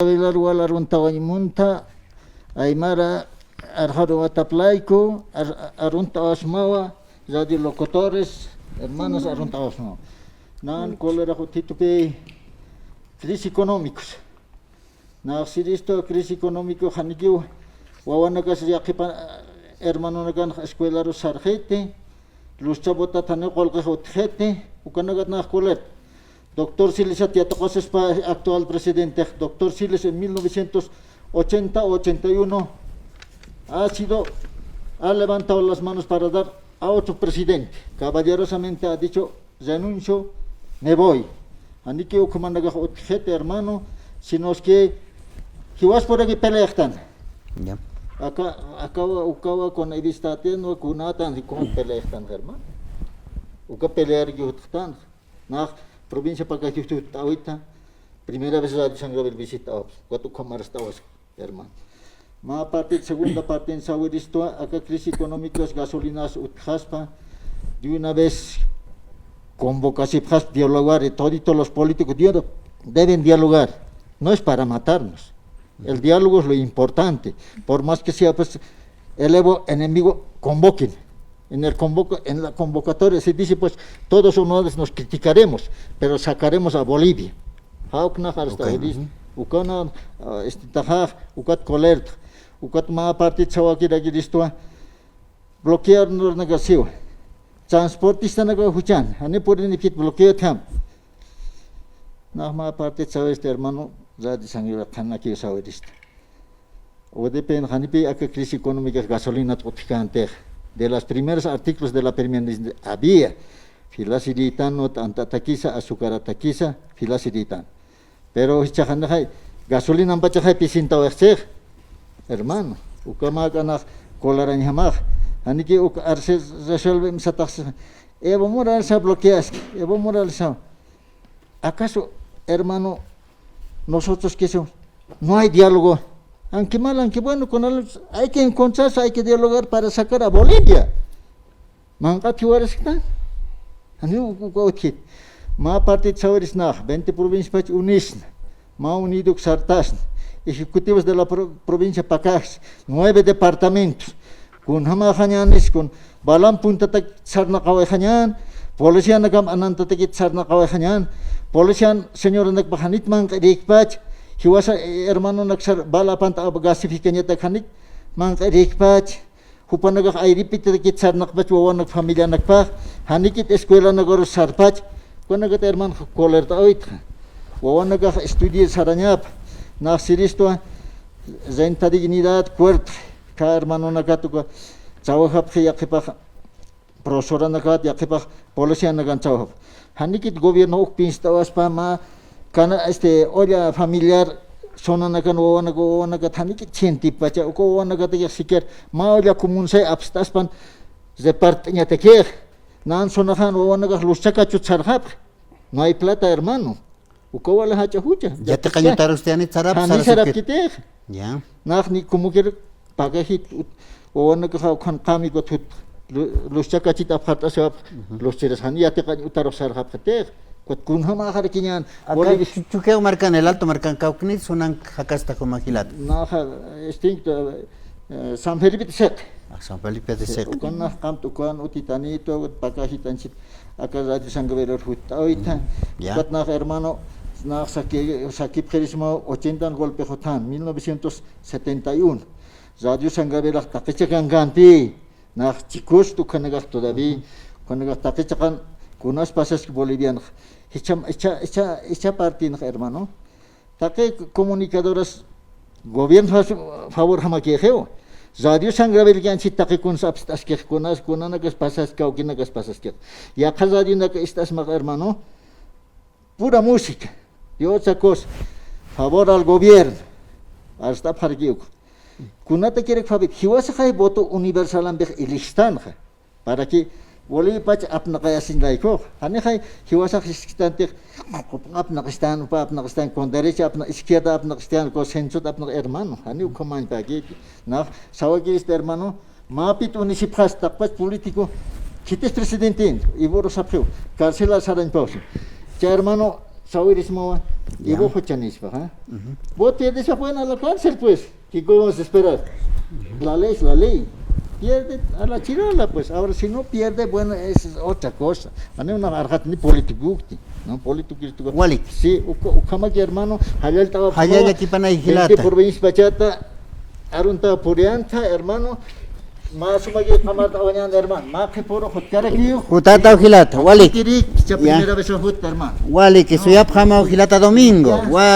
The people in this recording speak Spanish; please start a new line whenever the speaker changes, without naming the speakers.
Velar walarun tawaimunta aymara arharu ataplaico arunta asmawa radio locutores hermanos arunta asmawa nan cólera jutitupe crisis económicos na siristo crisis económico hanikiu wawanakas yaqipa hermano nagan escuela ro sarjete los chabota tane qolqa hotjete ukanagat na colet. Doctor Siles actual presidente, doctor Siles en 1980-81 ha levantado las manos para dar a otro presidente. Caballerosamente ha dicho, renuncio, me voy. Ani que comanda gente hermano, sino es que vas por aquí pelean. Acá con el estate no kunatan y con pelean hermano. Uka pelear que están. Provincia Pacayutu ahorita, primera vez la Sangre visita, cuatro cámaras hermano. Más parte, segunda parte en Sauristo, acá crisis económicas, gasolinas, uthaspa, de una vez convocación, dialogar, y todos los políticos deben dialogar, no es para matarnos. El diálogo es lo importante, por más que sea pues el enemigo, convoquen. En la convocatoria se dice pues todos unos nos criticaremos, pero sacaremos a Bolivia. Ukana ukat colert, ukat ma parte chawakira giristo bloquear nos negocio. Transportista nego huchan, ane por ni kit bloqueo tham. Ma parte chaweste hermano, ya de sangre khana ki sawerista. O depende hanipi aka crisis económica gasolina tropicante. De los primeros artículos de la permanente había filaciritan, no taquiza, azúcar taquiza, filaciritan. Pero gasolina en Pachajay pisinta hermano, ukama ganas colaran jamás. Aniki arce resuelve misatas. Evo moral se bloqueas, Evo moral se. ¿Acaso, hermano, nosotros que somos? No hay diálogo. Aunque mal, aunque bueno, con ellos hay que encontrarse, hay que dialogar para sacar a Bolivia. Manga tiwares está. Anu ukautkit. Ma parte chawaris na 20 provincias unis. Ma unido sartas. Ejecutivos de la provincia Pacas, 9 departamentos. Con hamajañanes, con balam punta tak sarna kawajañan, polician nagam ananta takit sarna kawajañan, polician señor nak bahanit mang rikpach. Hiwasa hermano naksar bala panta gasifikanya takhanik mang rikpach hupanaga airipit kitsar nakpach wawanak familia nakpa hanikit escuela nagor sarpach konaga hermano kolerta oit wawanaga estudiar saranyap na siristo renta dignidad cuert ka hermano nagatuka chawhap yaqipa profesora nagat yaqipa policia nagan chawhap hanikit gobierno ukpinstawas pa ma kana olla familiar sonanakan wanaga taniki chenti pacha uko wanaga te siker ma olla común se abstaspan repartiña te que nan sonajan wanaga luchaka chucharhap no hay plata hermano uko wala hacha hucha
ya te cañotar usted ani sarap
kite
ya
ni como que pagajit wanaga khan kami go tut luchaka chita phata se lucheres han ya te cañotar sarhap kite kun hama harkinyan
bolivia chuqueo marcan el alto marcan caucnit sonan jacasta como agilat
na extinto San Felipe de Sec
San Felipe de Sec
con na camto con utitanito pakahitanchit acá radio sangavero hut ahorita na hermano na saki prerismo 80 golpe jotan 1971 radio sangavero takechakan ganti na chicos tu kanaga todavía kanaga takechakan kunas pasas bolivianos Echa parte, hermano. Taque comunicadoras, gobierno a favor jamaquejeo. Radio sangravel que han chita que con sabstas que conas conana que pasas que okina que pasas que. Y acá radio que estás más hermano. Pura música. Y otra cosa, favor al gobierno. Hasta pargiuk. Kunata quiere que hiwasa hay voto universal ambej ilistan para que Boleh baca apna kaya sindai ko. Hani kay hiwasa kristante apna kristan pa apna kristan kon derecha apna izquierda apna kristan ko centro apna hermano. Hani ukaman pagi na sawagi hermano mapit unisipras takpas político kites presidente Ivoro Sapio carcela saran pausa. Ya hermano Saurismo, y vos chanispa, ¿ah? Vos pierdes afuera a la cárcel, pues. ¿Qué vamos a esperar? La ley es la ley. Pierde a la chirola, pues. Ahora, si no pierde, bueno, es otra cosa. No una arjat ni político, ¿no? Político.
Walik.
Sí, que hermano, allá estaba.
Allá de aquí para Igilata.
Por 20 pachata, arunta purianta, hermano. Más uma que pamata oñanda, hermano. Más que puro jutara aquí.
Jutata Ojilata, Walik.
Primera vez a jutar, hermano.
Walik, que soy abjama Ojilata domingo.